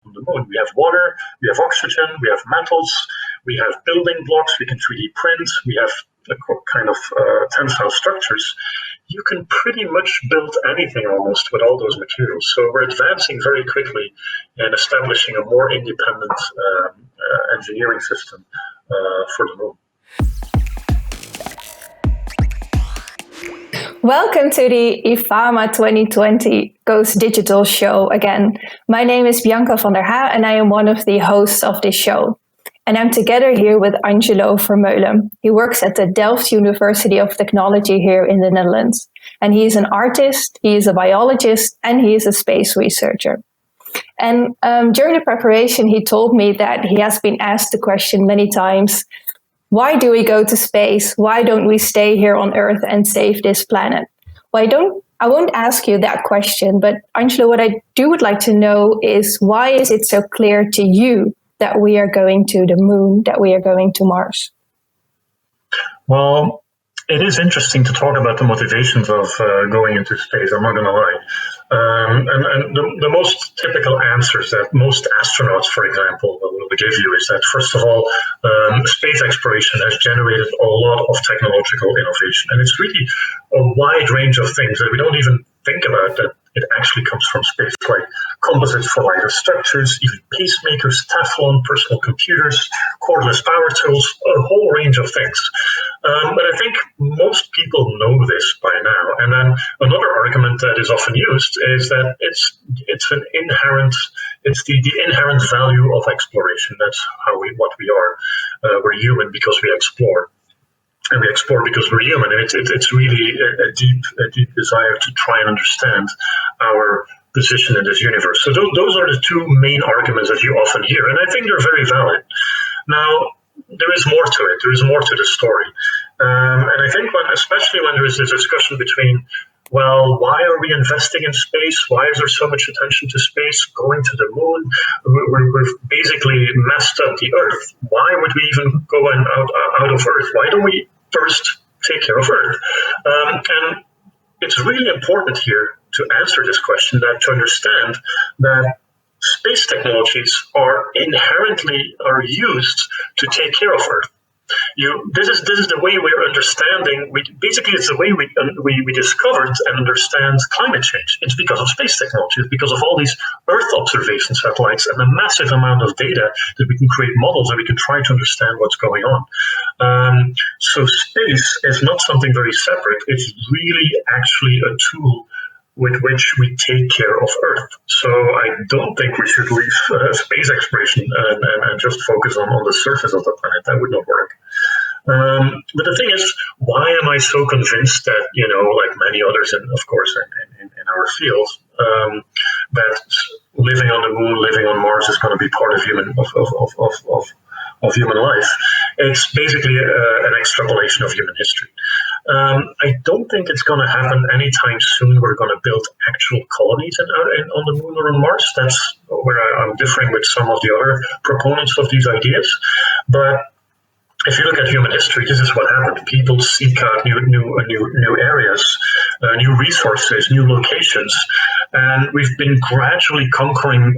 the moon. We have water, we have oxygen, we have metals, we have building blocks, we can 3D print, we have a kind of tensile structures. You can pretty much build anything almost with all those materials. So we're advancing very quickly and establishing a more independent engineering system for the moon. Welcome to the IFAMA 2020 Goes Digital show again. My name is Bianca van der Haa and I am one of the hosts of this show. And I'm together here with Angelo Vermeulen. He works at the Delft University of Technology here in the Netherlands. And he is an artist, he is a biologist, and he is a space researcher. And during the preparation, he told me that he has been asked the question many times, why do we go to space? Why don't we stay here on Earth and save this planet? Well, I won't ask you that question, but Angelo, what I would like to know is why is it so clear to you that we are going to the moon, that we are going to Mars? Well, it is interesting to talk about the motivations of going into space, I'm not going to lie. And the most typical answers that most astronauts, for example, will give you is that, first of all, space exploration has generated a lot of technological innovation. And it's really a wide range of things that we don't even think about that it actually comes from space, like composites for lighter structures, even pacemakers, Teflon, personal computers, cordless power tools, a whole range of things. But I think most people know this by now. And then another argument that is often used is that it's the inherent value of exploration. That's what we are. We're human because we explore. And we explore because we're human, and it's really a deep desire to try and understand our position in this universe. So those are the two main arguments that you often hear, and I think they're very valid. Now, there is more to it. There is more to the story, and I think especially when there is this discussion between, well, why are we investing in space? Why is there so much attention to space, going to the moon? We've basically messed up the Earth. Why would we even go out of Earth? Why don't we first take care of Earth? And it's really important here to answer this question, that to understand that space technologies are used to take care of Earth. This is the way we're understanding. Basically, it's the way we discovered and understand climate change. It's because of space technology. It's because of all these Earth observation satellites and the massive amount of data that we can create models that we can try to understand what's going on. So space is not something very separate. It's really actually a tool with which we take care of Earth. So I don't think we should leave space exploration and just focus on the surface of the planet. That would not work. But the thing is, why am I so convinced that, like many others, and of course in our field, that living on the moon, living on Mars is going to be part of human life? It's basically an extrapolation of human history. I don't think it's going to happen anytime soon. We're going to build actual colonies on the moon or on Mars. That's where I'm differing with some of the other proponents of these ideas. But if you look at human history, this is what happened. People seek out new areas, new resources, new locations, and we've been gradually conquering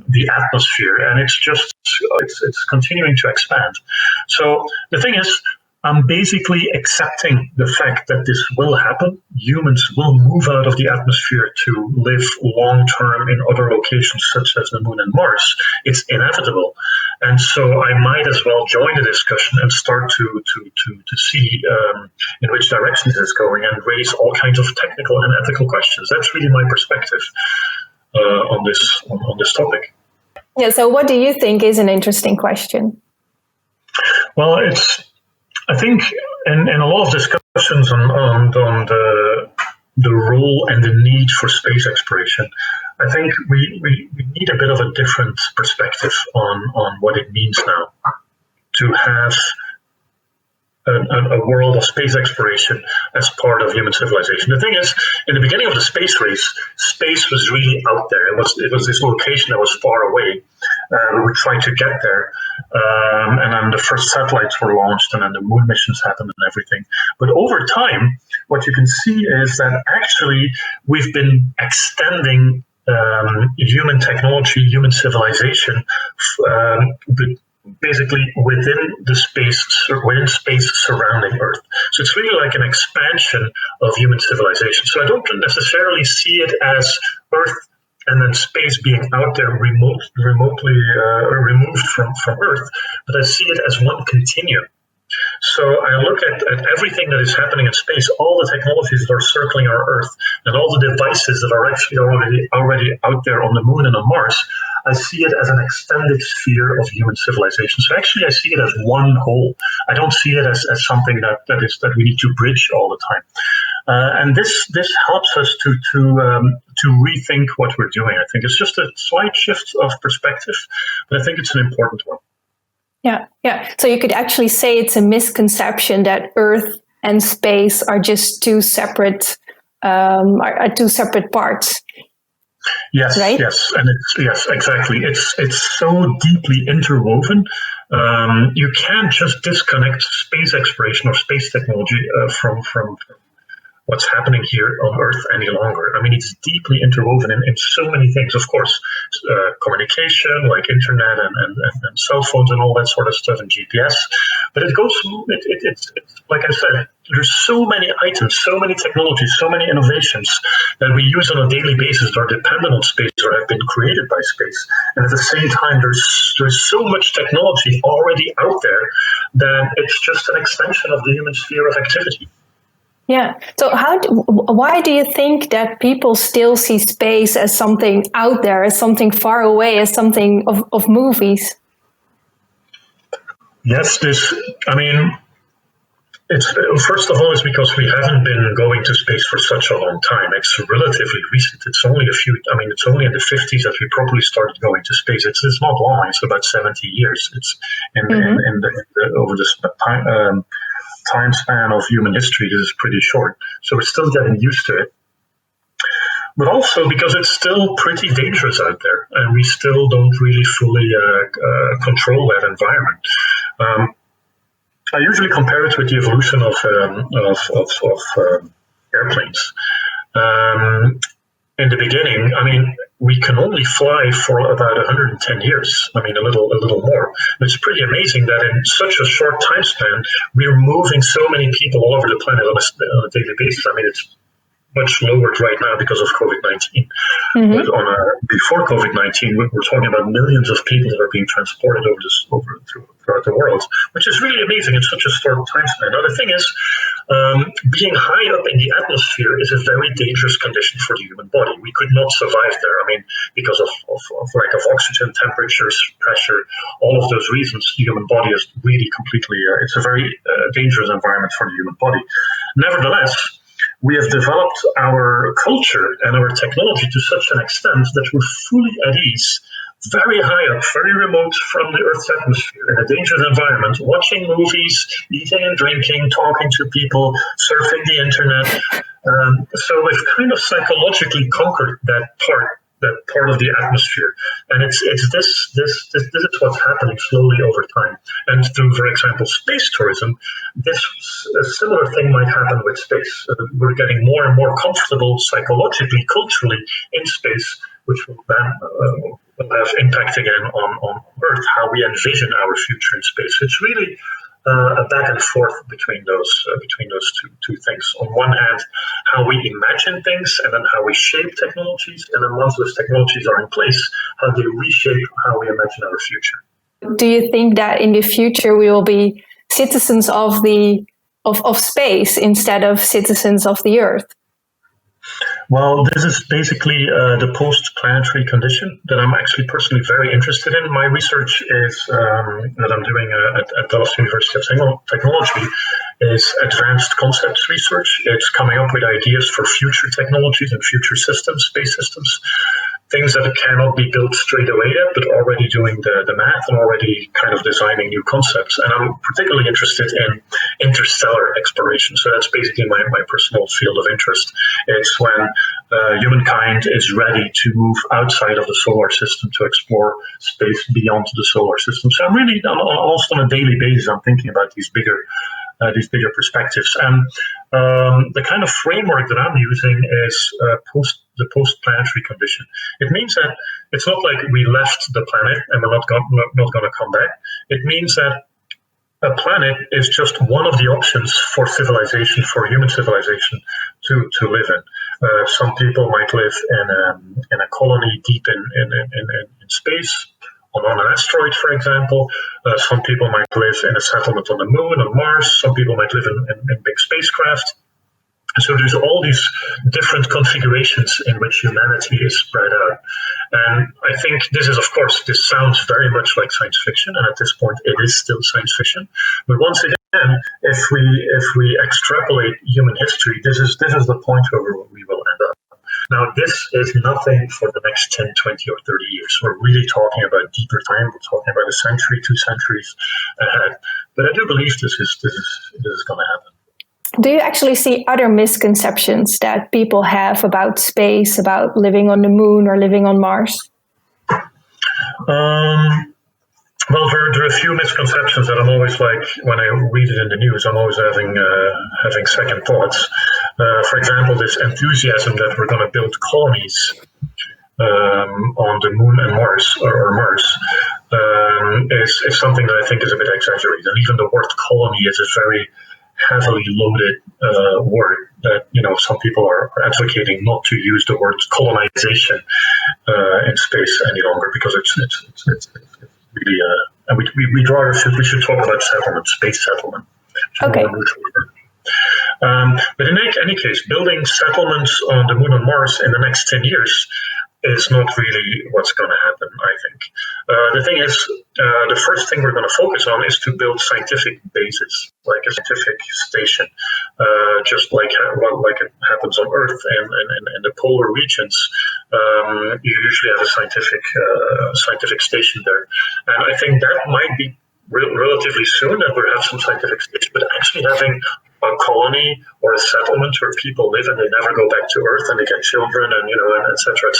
the atmosphere, and it's continuing to expand. So the thing is, I'm basically accepting the fact that this will happen. Humans will move out of the atmosphere to live long-term in other locations such as the moon and Mars. It's inevitable. And so I might as well join the discussion and start to see in which direction this is going and raise all kinds of technical and ethical questions. That's really my perspective on this topic. Yeah, so what do you think is an interesting question? Well, I think in a lot of discussions on the role and the need for space exploration, I think we need a bit of a different perspective on what it means now to have a world of space exploration as part of human civilization. The thing is, in the beginning of the space race, space was really out there. It was this location that was far away. We were trying to get there, and then the first satellites were launched, and then the moon missions happened and everything. But over time, what you can see is that actually we've been extending human technology, human civilization, but basically within space surrounding Earth. So it's really like an expansion of human civilization. So I don't necessarily see it as Earth and then space being out there remotely removed from Earth, but I see it as one continuum. So I look at everything that is happening in space, all the technologies that are circling our Earth, and all the devices that are actually already out there on the Moon and on Mars. I see it as an extended sphere of human civilization. So actually, I see it as one whole. I don't see it as something that we need to bridge all the time. And this helps us to rethink what we're doing. I think it's just a slight shift of perspective, but I think it's an important one. Yeah. So you could actually say it's a misconception that Earth and space are just two separate parts. Yes, right? Yes, exactly. It's so deeply interwoven. You can't just disconnect space exploration or space technology from what's happening here on Earth any longer. I mean, it's deeply interwoven in so many things. Of course, communication, like internet and cell phones and all that sort of stuff, and GPS. But it goes. It's like I said. There's so many items, so many technologies, so many innovations that we use on a daily basis that are dependent on space or have been created by space. And at the same time, there's so much technology already out there that it's just an extension of the human sphere of activity. Yeah. So why do you think that people still see space as something out there, as something far away, as something of movies? Yes, it's first of all, it's because we haven't been going to space for such a long time. It's relatively recent. It's only it's only in the 50s that we properly started going to space. It's not long. It's about 70 years. It's over the time span of human history, this is pretty short. So we're still getting used to it. But also because it's still pretty dangerous out there, and we still don't really fully control that environment. I usually compare it with the evolution of airplanes. In the beginning, we can only fly for about 110 years. A little more. It's pretty amazing that in such a short time span, we're moving so many people all over the planet on a daily basis. It's much lowered right now because of COVID-19. Mm-hmm. But before COVID-19, we're talking about millions of people that are being transported throughout the world, which is really amazing in such a short time span. Now, the thing is, being high up in the atmosphere is a very dangerous condition for the human body. We could not survive there. Because of lack of oxygen, temperatures, pressure, all of those reasons, the human body is really completely, it's a very dangerous environment for the human body. Nevertheless, we have developed our culture and our technology to such an extent that we're fully at ease, very high up, very remote from the Earth's atmosphere, in a dangerous environment, watching movies, eating and drinking, talking to people, surfing the internet. So we've kind of psychologically conquered that part of the atmosphere. And it's this is what's happening slowly over time. And through, for example, space tourism, a similar thing might happen with space. We're getting more and more comfortable psychologically, culturally in space, which will then will have impact again on Earth, how we envision our future in space. It's really a back and forth between those two things. On one hand, how we imagine things, and then how we shape technologies, and then once those technologies are in place, how they reshape how we imagine our future. Do you think that in the future we will be citizens of space instead of citizens of the Earth? Well, this is basically the post-planetary condition that I'm actually personally very interested in. My research is that I'm doing at Delft University of Technology is advanced concepts research. It's coming up with ideas for future technologies and future systems, space systems, things that cannot be built straight away yet, but already doing the math and already kind of designing new concepts. And I'm particularly interested in interstellar exploration. So that's basically my personal field of interest. It's when humankind is ready to move outside of the solar system to explore space beyond the solar system. So I'm really, almost on a daily basis, I'm thinking about these bigger perspectives. And the kind of framework that I'm using is post-planetary condition. It means that it's not like we left the planet and we're not going to come back. It means that a planet is just one of the options for civilization, for human civilization to live in. Some people might live in a colony deep in space, on an asteroid, for example. Some people might live in a settlement on the moon, on Mars. Some people might live in big spacecraft. So there's all these different configurations in which humanity is spread out. And I think this sounds very much like science fiction, and at this point it is still science fiction. But once again, if we extrapolate human history, this is the point where we will end up. Now, this is nothing for the next 10, 20, or 30 years. We're really talking about deeper time. We're talking about a century, 2 centuries ahead. But I do believe this is going to happen. Do you actually see other misconceptions that people have about space, about living on the moon or living on Mars? Well, there are a few misconceptions that I'm always like, when I read it in the news, I'm always having second thoughts. For example, this enthusiasm that we're going to build colonies on the moon and Mars, or Mars, is something that I think is a bit exaggerated. And even the word colony is a very heavily loaded word that, some people are advocating not to use the word colonization in space any longer, because it's really, and we should talk about settlement, space settlement. Okay. But in any case, building settlements on the moon and Mars in the next 10 years is not really what's going to happen, I think. The thing is, the first thing we're going to focus on is to build scientific bases, like a scientific station, just like it happens on Earth and in the polar regions. You usually have a scientific station there, and I think that might be relatively soon that we'll have some scientific station, but actually having a colony or a settlement where people live and they never go back to Earth and they get children and et cetera,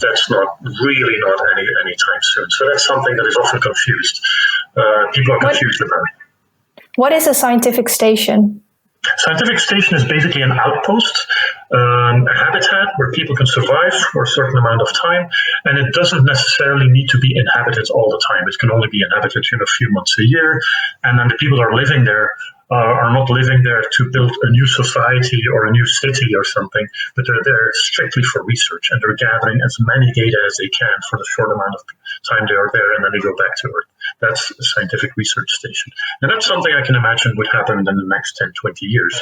that's not any time soon. So that's something that is often confused. People are confused about it. What is a scientific station? Scientific station is basically an outpost, a habitat where people can survive for a certain amount of time, and it doesn't necessarily need to be inhabited all the time. It can only be inhabited a few months a year, and then the people that are living there are not living there to build a new society or a new city or something, but they're there strictly for research, and they're gathering as many data as they can for the short amount of time they are there, and then they go back to Earth. That's a scientific research station. And that's something I can imagine would happen in the next 10, 20 years.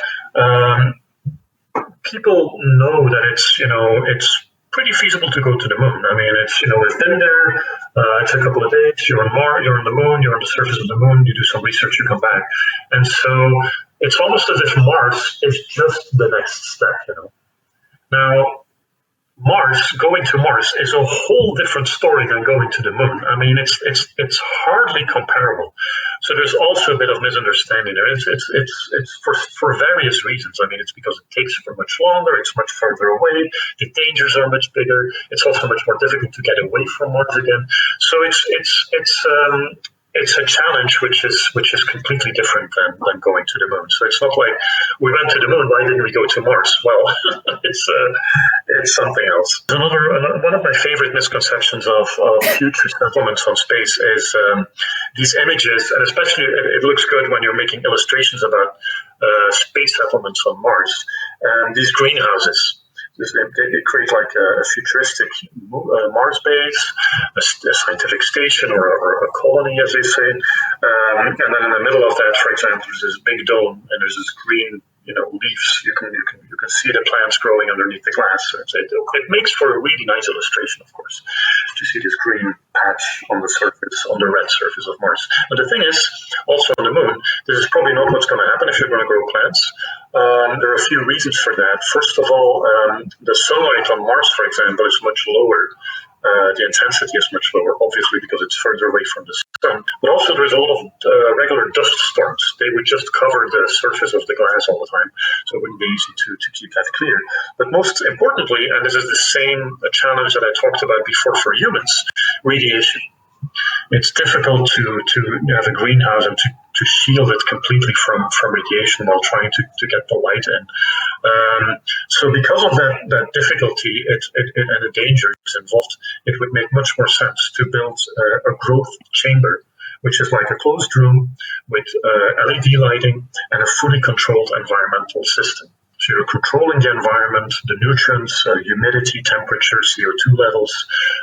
People know that it's pretty feasible to go to the moon. I mean, we've been there. It's a couple of days. You're on Mars, you're on the moon, you're on the surface of the moon, you do some research, you come back. And so it's almost as if Mars is just the next step, Now, going to Mars is a whole different story than going to the moon. I mean, it's hardly comparable. So there's also a bit of misunderstanding there. It's for various reasons. I mean, it's because it takes for much longer. It's much further away. The dangers are much bigger. It's also much more difficult to get away from Mars again. So it's a challenge which is completely different than going to the moon. So it's not like we went to the moon, why didn't we go to Mars? Well, it's something else. One of my favorite misconceptions of future settlements on space is these images, and especially it looks good when you're making illustrations about space settlements on Mars. These greenhouses. They create like a futuristic Mars base, a scientific station, or a colony, as they say. And then in the middle of that, for example, there's this big dome, and there's this green, leaves. You can see the plants growing underneath the glass. So it makes for a really nice illustration, of course, to see this green patch on the red surface of Mars. But the thing is, also on the moon, this is probably not what's going to happen if you're going to grow plants. There are a few reasons for that. First of all, the sunlight on Mars, for example, is much lower. The intensity is much lower, obviously, because it's further away from the sun. But also there's a lot of regular dust storms. They would just cover the surface of the glass all the time, so it wouldn't be easy to keep that clear. But most importantly, and this is the same challenge that I talked about before for humans, radiation. It's difficult to have a greenhouse and to to shield it completely from radiation while trying to get the light in. So because of that difficulty and the dangers involved, it would make much more sense to build a growth chamber, which is like a closed room with LED lighting and a fully controlled environmental system. So you're controlling the environment, the nutrients, humidity, temperature, CO2 levels,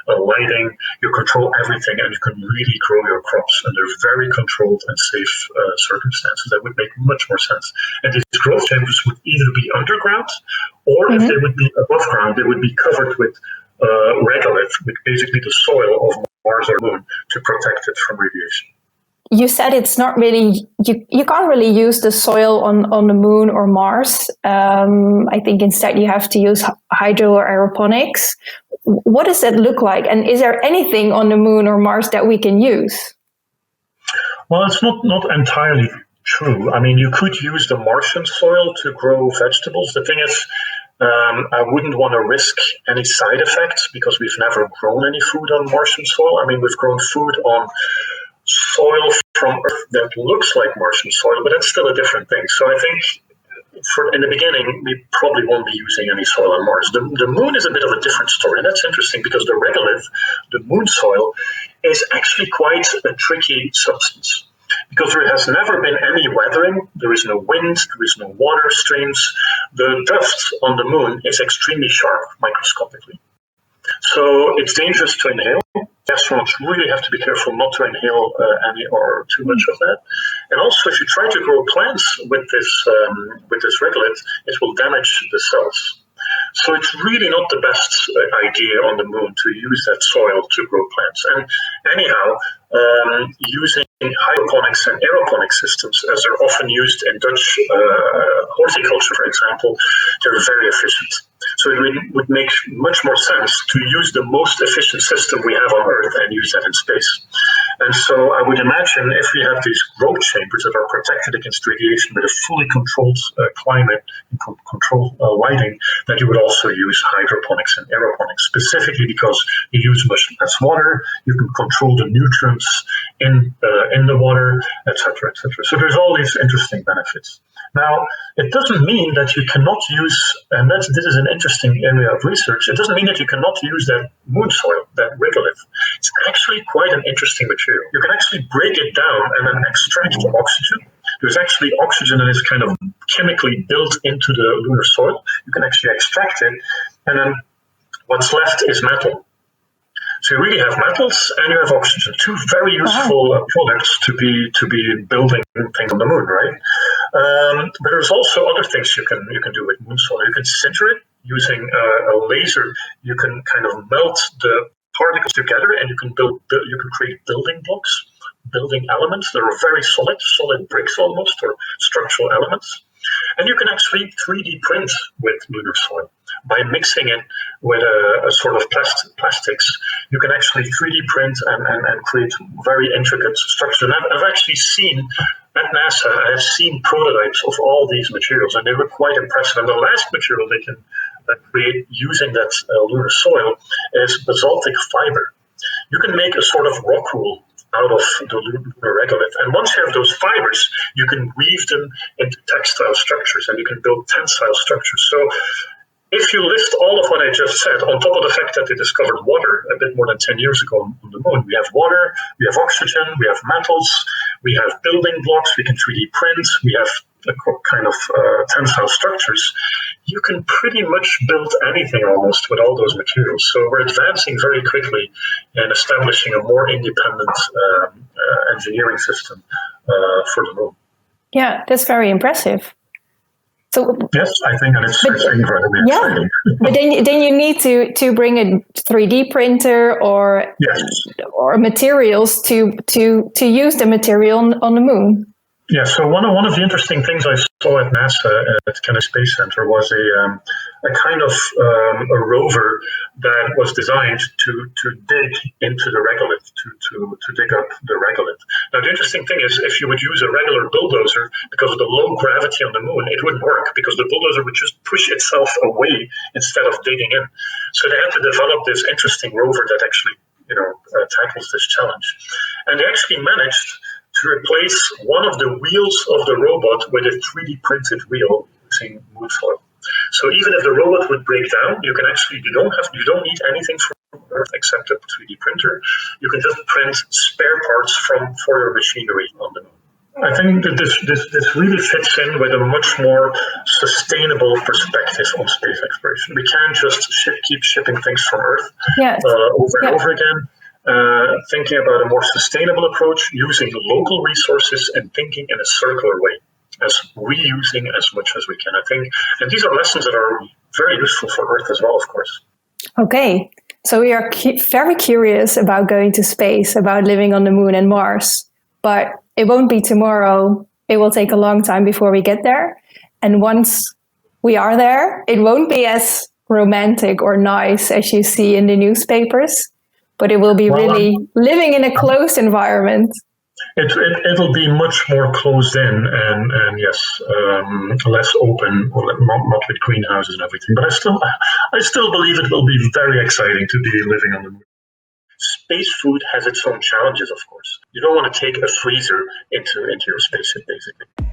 lighting. You control everything, and you can really grow your crops under very controlled and safe circumstances. That would make much more sense. And these growth chambers would either be underground, or if they would be above ground, they would be covered with regolith, with basically the soil of Mars or Moon, to protect it from radiation. You said it's not really, you can't really use the soil on the Moon or Mars. I think instead you have to use hydro or aeroponics. What does that look like? And is there anything on the Moon or Mars that we can use? Well, it's not entirely true. I mean, you could use the Martian soil to grow vegetables. The thing is, I wouldn't want to risk any side effects because we've never grown any food on Martian soil. I mean, we've grown food on soil from Earth that looks like Martian soil, but that's still a different thing. So I think in the beginning, we probably won't be using any soil on Mars. The Moon is a bit of a different story, and that's interesting because the regolith, the Moon soil, is actually quite a tricky substance because there has never been any weathering. There is no wind, there is no water streams. The dust on the Moon is extremely sharp microscopically. So it's dangerous to inhale. Astronauts really have to be careful not to inhale any or too much of that. And also, if you try to grow plants with this regolith, it will damage the cells. So it's really not the best idea on the Moon to use that soil to grow plants. And anyhow, using hydroponics and aeroponic systems, as they're often used in Dutch horticulture, for example, they're very efficient. So it would make much more sense to use the most efficient system we have on Earth and use that in space. And so I would imagine if we have these growth chambers that are protected against radiation with a fully controlled climate and controlled lighting, that you would also use hydroponics and aeroponics, specifically because you use much less water, you can control the nutrients in the water, etc., etc. So there's all these interesting benefits. Now, it doesn't mean that you cannot use, and this is an interesting area of research, it doesn't mean that you cannot use that moon soil, that regolith. It's actually quite an interesting material. You can actually break it down and then extract the oxygen. There's actually oxygen that is kind of chemically built into the lunar soil. You can actually extract it, and then what's left is metal. So you really have metals and you have oxygen, two very useful products to be building things on the moon, right? But there's also other things you can do with moon soil. You can sinter it using a laser. You can kind of melt the particles together, and you can create building blocks, building elements that are very solid bricks almost, or structural elements. And you can actually 3D print with lunar soil. By mixing it with a sort of plastics, you can actually 3D print and create very intricate structures. And I've actually seen at NASA, I have seen prototypes of all these materials, and they were quite impressive. And the last material they can create using that lunar soil is basaltic fiber. You can make a sort of rock wool out of the lunar regolith. And once you have those fibers, you can weave them into textile structures, and you can build tensile structures. So if you list all of what I just said, on top of the fact that they discovered water a bit more than 10 years ago on the moon, we have water, we have oxygen, we have metals, we have building blocks, we can 3D print, we have a kind of tensile structures. You can pretty much build anything almost with all those materials. So we're advancing very quickly in establishing a more independent engineering system for the moon. Yeah, that's very impressive. So, yes, I think that it's incredibly exciting. But then you need to bring a 3D printer or materials to use the material on the moon. Yeah, so one of the interesting things I saw at NASA at Kennedy Space Center was a kind of a rover that was designed to dig into the regolith, to dig up the regolith. Now, the interesting thing is, if you would use a regular bulldozer, because of the low gravity on the moon, it wouldn't work, because the bulldozer would just push itself away instead of digging in. So they had to develop this interesting rover that actually tackles this challenge. And they actually managed to replace one of the wheels of the robot with a 3D printed wheel using mood foil. So even if the robot would break down, you don't need anything from Earth except a 3D printer. You can just print spare parts for your machinery on the moon. I think that this really fits in with a much more sustainable perspective on space exploration. We can't just keep shipping things from Earth over and over again. Thinking about a more sustainable approach, using local resources and thinking in a circular way, as reusing as much as we can, I think. And these are lessons that are very useful for Earth as well, of course. Okay, so we are very curious about going to space, about living on the moon and Mars, but it won't be tomorrow. It will take a long time before we get there. And once we are there, it won't be as romantic or nice as you see in the newspapers, but it will be really living in a closed environment. It'll be much more closed in and yes, less open, not with greenhouses and everything. But I still believe it will be very exciting to be living on the moon. Space food has its own challenges, of course. You don't want to take a freezer into your spaceship, basically.